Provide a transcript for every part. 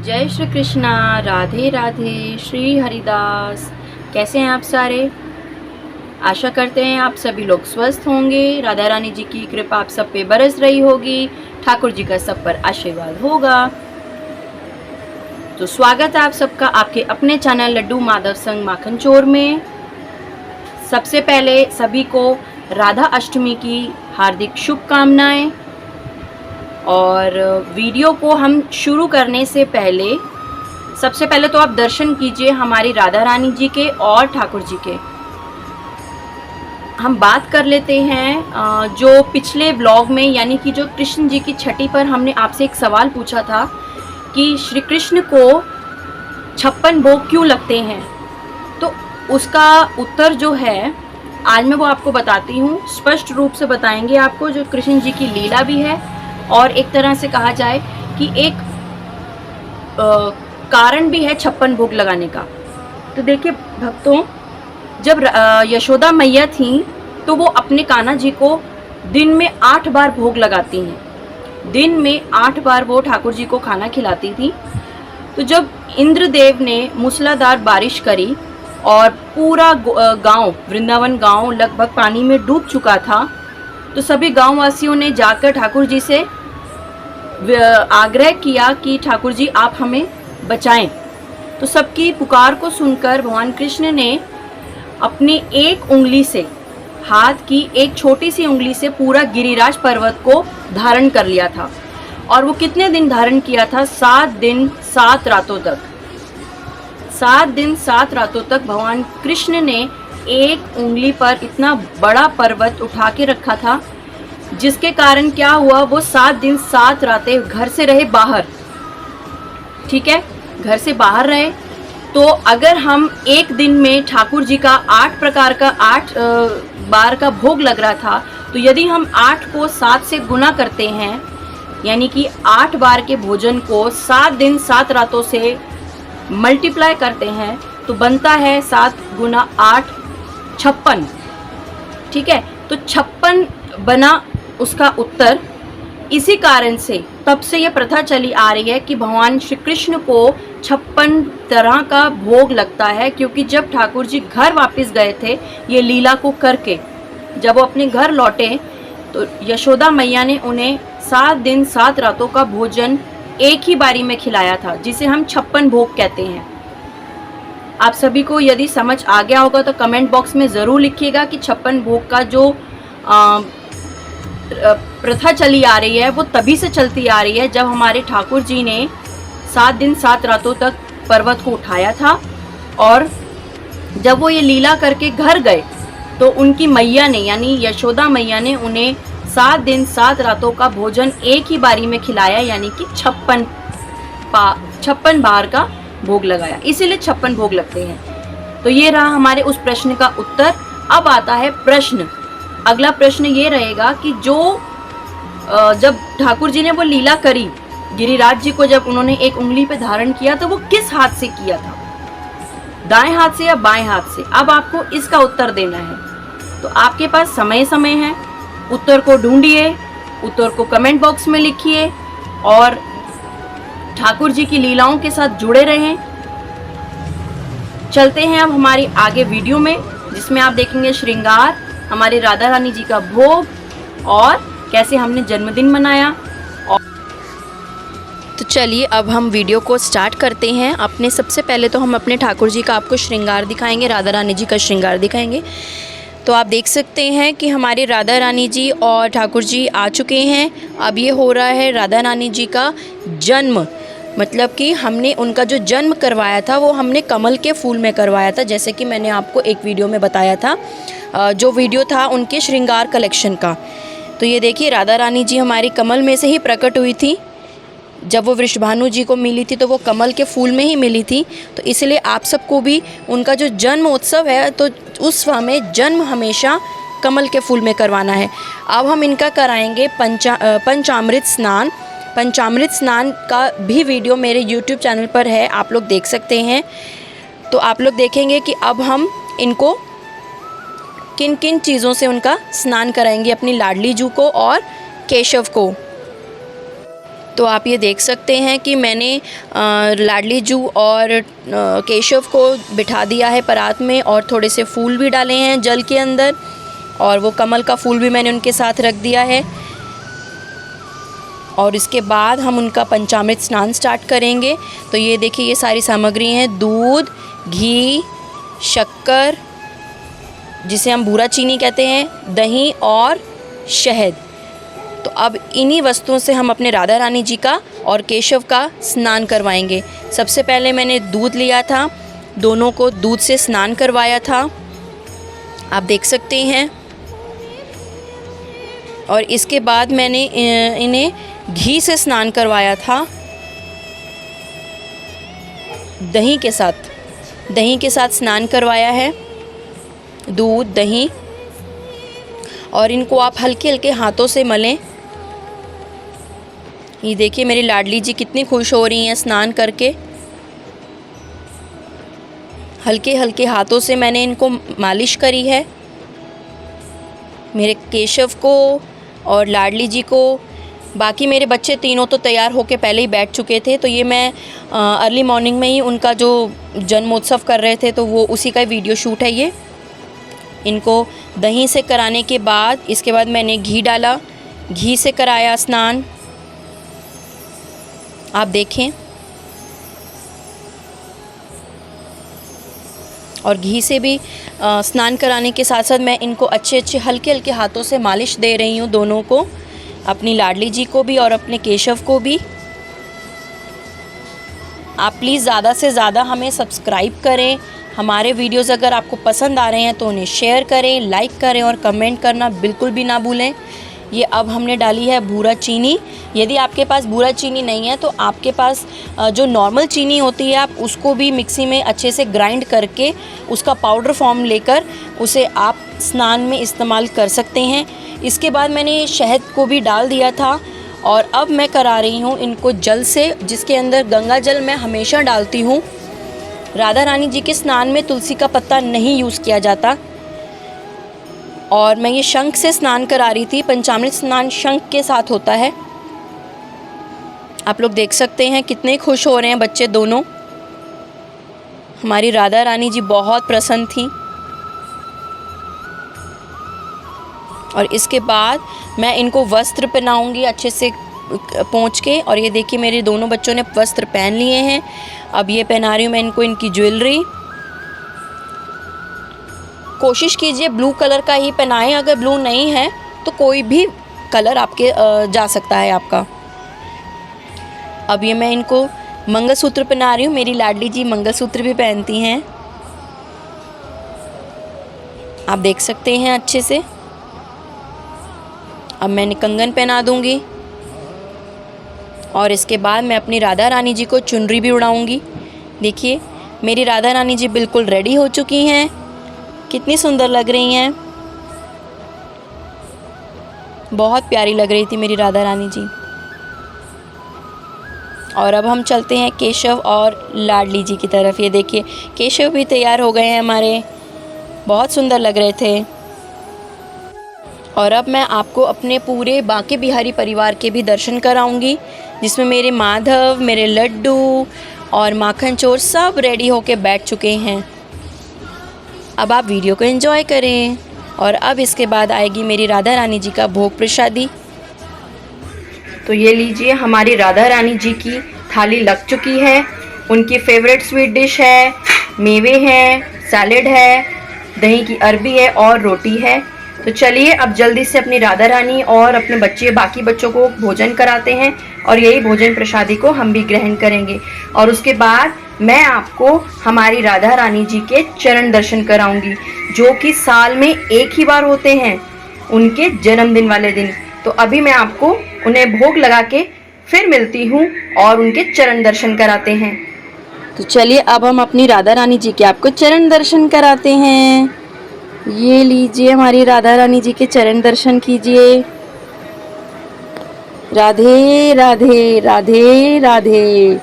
जय श्री कृष्णा, राधे राधे, श्री हरिदास। कैसे हैं आप सारे? आशा करते हैं आप सभी लोग स्वस्थ होंगे। राधा रानी जी की कृपा आप सब पे बरस रही होगी, ठाकुर जी का सब पर आशीर्वाद होगा। तो स्वागत है आप सबका आपके अपने चैनल लड्डू माधव संग माखन चोर में। सबसे पहले सभी को राधा अष्टमी की हार्दिक शुभकामनाएं। और वीडियो को हम शुरू करने से पहले सबसे पहले तो आप दर्शन कीजिए हमारी राधा रानी जी के और ठाकुर जी के। हम बात कर लेते हैं जो पिछले व्लॉग में, यानी कि जो कृष्ण जी की छठी पर हमने आपसे एक सवाल पूछा था कि श्री कृष्ण को 56 भोग क्यों लगते हैं, तो उसका उत्तर जो है आज मैं वो आपको बताती हूँ। स्पष्ट रूप से बताएंगे आपको, जो कृष्ण जी की लीला भी है और एक तरह से कहा जाए कि एक कारण भी है 56 भोग लगाने का। तो देखिए भक्तों, जब यशोदा मैया थी तो वो अपने कान्हा जी को दिन में 8 बार भोग लगाती हैं। दिन में 8 बार वो ठाकुर जी को खाना खिलाती थी। तो जब इंद्रदेव ने मूसलाधार बारिश करी और पूरा गांव, वृंदावन गांव लगभग पानी में डूब चुका था, तो सभी गांव वासियों ने जाकर ठाकुर जी से आग्रह किया कि ठाकुर जी आप हमें बचाएं। तो सबकी पुकार को सुनकर भगवान कृष्ण ने अपनी एक उंगली से, हाथ की एक छोटी सी उंगली से पूरा गिरिराज पर्वत को धारण कर लिया था। और वो कितने दिन धारण किया था? 7 दिन 7 रातों तक। 7 दिन 7 रातों तक भगवान कृष्ण ने एक उंगली पर इतना बड़ा पर्वत उठा के रखा था, जिसके कारण क्या हुआ, वो 7 दिन 7 रातें घर से रहे बाहर। ठीक है, घर से बाहर रहे। तो अगर हम एक दिन में ठाकुर जी का 8 प्रकार का 8 बार का भोग लग रहा था, तो यदि हम 8 को 7 से गुना करते हैं, यानी कि 8 बार के भोजन को 7 दिन 7 रातों से मल्टीप्लाई करते हैं, तो बनता है 7 गुना 8 56। ठीक है, तो 56 बना उसका उत्तर। इसी कारण से तब से यह प्रथा चली आ रही है कि भगवान श्री कृष्ण को 56 तरह का भोग लगता है, क्योंकि जब ठाकुर जी घर वापस गए थे ये लीला को करके, जब वो अपने घर लौटे तो यशोदा मैया ने उन्हें 7 दिन 7 रातों का भोजन एक ही बारी में खिलाया था, जिसे हम 56 भोग कहते हैं। आप सभी को यदि समझ आ गया होगा तो कमेंट बॉक्स में ज़रूर लिखिएगा कि 56 भोग का जो प्रथा चली आ रही है वो तभी से चलती आ रही है जब हमारे ठाकुर जी ने 7 दिन 7 रातों तक पर्वत को उठाया था। और जब वो ये लीला करके घर गए तो उनकी मैया ने, यानी यशोदा मैया ने उन्हें 7 दिन 7 रातों का भोजन एक ही बारी में खिलाया, यानी कि 56 बार का भोग लगाया, इसीलिए 56 भोग लगते हैं। तो ये रहा हमारे उस प्रश्न का उत्तर। अब आता है प्रश्न। अगला प्रश्न ये रहेगा कि जब ठाकुर जी ने वो लीला करी, गिरिराज जी को जब उन्होंने एक उंगली पे धारण किया, तो वो किस हाथ से किया था? दाएं हाथ से या बाएं हाथ से? अब आपको इसका उत्तर देना है। तो आपके पास समय है, उत्तर को ढूंढिए, उत्तर को कमेंट बॉक्स में लिखिए और ठाकुर जी की लीलाओं के साथ जुड़े रहें। चलते हैं अब हमारी आगे वीडियो में, जिसमें आप देखेंगे श्रृंगार, हमारे राधा रानी जी का भोग और कैसे हमने जन्मदिन मनाया। तो चलिए अब हम वीडियो को स्टार्ट करते हैं। अपने सबसे पहले तो हम अपने ठाकुर जी का आपको श्रृंगार दिखाएंगे, राधा रानी जी का श्रृंगार दिखाएंगे। तो आप देख सकते हैं कि हमारे राधा रानी जी और ठाकुर जी आ चुके हैं। अब ये हो रहा है राधा रानी जी का जन्म, मतलब कि हमने उनका जो जन्म करवाया था वो हमने कमल के फूल में करवाया था, जैसे कि मैंने आपको एक वीडियो में बताया था, जो वीडियो था उनके श्रृंगार कलेक्शन का। तो ये देखिए राधा रानी जी हमारी कमल में से ही प्रकट हुई थी। जब वो वृषभानु जी को मिली थी तो वो कमल के फूल में ही मिली थी। तो इसलिए आप सबको भी उनका जो जन्म उत्सव है तो उस समय जन्म हमेशा कमल के फूल में करवाना है। अब हम इनका कराएंगे पंचामृत स्नान। पंचामृत स्नान का भी वीडियो मेरे YouTube चैनल पर है, आप लोग देख सकते हैं। तो आप लोग देखेंगे कि अब हम इनको किन किन चीज़ों से उनका स्नान कराएंगे, अपनी लाडली जू को और केशव को। तो आप ये देख सकते हैं कि मैंने लाडली जू और केशव को बिठा दिया है परात में, और थोड़े से फूल भी डाले हैं जल के अंदर, और वो कमल का फूल भी मैंने उनके साथ रख दिया है। और इसके बाद हम उनका पंचामृत स्नान स्टार्ट करेंगे। तो ये देखिए, ये सारी सामग्री हैं, दूध, घी, शक्कर जिसे हम भूरा चीनी कहते हैं, दही और शहद। तो अब इन्हीं वस्तुओं से हम अपने राधा रानी जी का और केशव का स्नान करवाएंगे। सबसे पहले मैंने दूध लिया था, दोनों को दूध से स्नान करवाया था, आप देख सकते हैं। और इसके बाद मैंने इन्हें घी से स्नान करवाया था, दही के साथ स्नान करवाया है, दूध, दही। और इनको आप हल्के हल्के हाथों से मलें। ये देखिए मेरी लाडली जी कितनी खुश हो रही हैं स्नान करके। हल्के हल्के हाथों से मैंने इनको मालिश करी है, मेरे केशव को और लाडली जी को। बाकी मेरे बच्चे तीनों तो तैयार होके पहले ही बैठ चुके थे। तो ये मैं अर्ली मॉर्निंग में ही उनका जो जन्मोत्सव कर रहे थे, तो वो उसी का वीडियो शूट है ये। इनको दही से कराने के बाद, इसके बाद मैंने घी डाला, घी से कराया स्नान, आप देखें। और घी से भी स्नान कराने के साथ साथ मैं इनको अच्छे अच्छे हल्के हल्के हाथों से मालिश दे रही हूँ, दोनों को, अपनी लाडली जी को भी और अपने केशव को भी। आप प्लीज़ ज़्यादा से ज़्यादा हमें सब्सक्राइब करें। हमारे वीडियोज़ अगर आपको पसंद आ रहे हैं तो उन्हें शेयर करें, लाइक करें और कमेंट करना बिल्कुल भी ना भूलें। ये अब हमने डाली है भूरा चीनी। यदि आपके पास भूरा चीनी नहीं है तो आपके पास जो नॉर्मल चीनी होती है, आप उसको भी मिक्सी में अच्छे से ग्राइंड करके उसका पाउडर फॉर्म लेकर उसे आप स्नान में इस्तेमाल कर सकते हैं। इसके बाद मैंने शहद को भी डाल दिया था, और अब मैं करा रही हूँ इनको जल से, जिसके अंदर गंगा जल मैं हमेशा डालती हूँ। राधा रानी जी के स्नान में तुलसी का पत्ता नहीं यूज़ किया जाता। और मैं ये शंख से स्नान करा रही थी। पंचामृत स्नान शंख के साथ होता है। आप लोग देख सकते हैं कितने खुश हो रहे हैं बच्चे दोनों। हमारी राधा रानी जी बहुत प्रसन्न थी। और इसके बाद मैं इनको वस्त्र पहनाऊंगी अच्छे से पोंछ के। और ये देखिए मेरे दोनों बच्चों ने वस्त्र पहन लिए हैं। अब ये पहना रही हूँ मैं इनको इनकी ज्वेलरी। कोशिश कीजिए ब्लू कलर का ही पहनाएं, अगर ब्लू नहीं है तो कोई भी कलर आपके जा सकता है आपका। अब ये मैं इनको मंगलसूत्र पहना रही हूँ। मेरी लाडली जी मंगलसूत्र भी पहनती हैं, आप देख सकते हैं अच्छे से। अब मैंने कंगन पहना दूंगी, और इसके बाद मैं अपनी राधा रानी जी को चुनरी भी उड़ाऊंगी। देखिए मेरी राधा रानी जी बिल्कुल रेडी हो चुकी हैं, कितनी सुंदर लग रही हैं। बहुत प्यारी लग रही थी मेरी राधा रानी जी। और अब हम चलते हैं केशव और लाडली जी की तरफ। ये देखिए केशव भी तैयार हो गए हैं हमारे, बहुत सुंदर लग रहे थे। और अब मैं आपको अपने पूरे बांके बिहारी परिवार के भी दर्शन कराऊंगी, जिसमें मेरे माधव, मेरे लड्डू और माखन चोर सब रेडी होके बैठ चुके हैं। अब आप वीडियो को एंजॉय करें। और अब इसके बाद आएगी मेरी राधा रानी जी का भोग प्रसादी। तो ये लीजिए हमारी राधा रानी जी की थाली लग चुकी है। उनकी फेवरेट स्वीट डिश है, मेवे हैं, सैलेड है, दही की अरबी है और रोटी है। तो चलिए अब जल्दी से अपनी राधा रानी और अपने बच्चे, बाकी बच्चों को भोजन कराते हैं, और यही भोजन प्रसादी को हम भी ग्रहण करेंगे। और उसके बाद मैं आपको हमारी राधा रानी जी के चरण दर्शन कराऊंगी, जो कि साल में एक ही बार होते हैं, उनके जन्मदिन वाले दिन। तो अभी मैं आपको उन्हें भोग लगा के फिर मिलती हूँ और उनके चरण दर्शन कराते हैं। तो चलिए अब हम अपनी राधा रानी जी के आपको चरण दर्शन कराते हैं। ये लीजिए हमारी राधा रानी जी के चरण दर्शन कीजिए। राधे राधे राधे राधे।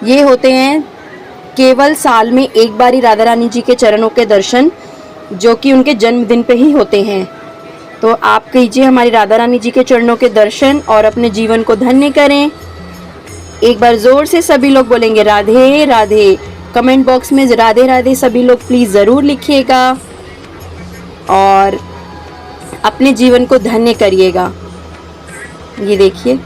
ये होते हैं केवल साल में एक बार ही राधा रानी जी के चरणों के दर्शन, जो कि उनके जन्मदिन पे ही होते हैं। तो आप कीजिए हमारी राधा रानी जी के चरणों के दर्शन और अपने जीवन को धन्य करें। एक बार जोर से सभी लोग बोलेंगे राधे राधे। कमेंट बॉक्स में राधे राधे सभी लोग प्लीज जरूर लिखिएगा और अपने जीवन को धन्य करिएगा। ये देखिए,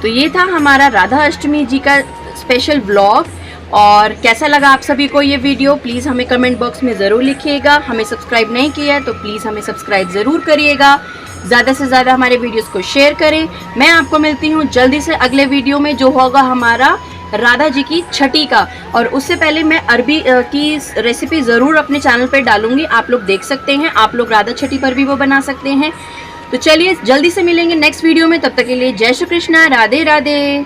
तो ये था हमारा राधा अष्टमी जी का स्पेशल व्लॉग। और कैसा लगा आप सभी को ये वीडियो, प्लीज़ हमें कमेंट बॉक्स में ज़रूर लिखिएगा। हमें सब्सक्राइब नहीं किया है तो प्लीज़ हमें सब्सक्राइब ज़रूर करिएगा। ज़्यादा से ज़्यादा हमारे वीडियोस को शेयर करें। मैं आपको मिलती हूँ जल्दी से अगले वीडियो में, जो होगा हमारा राधा जी की छठी का। और उससे पहले मैं अरबी की रेसिपी ज़रूर अपने चैनल पर डालूंगी, आप लोग देख सकते हैं। आप लोग राधा छठी पर भी वो बना सकते हैं। तो चलिए जल्दी से मिलेंगे नेक्स्ट वीडियो में, तब तक के लिए जय श्री कृष्णा, राधे राधे।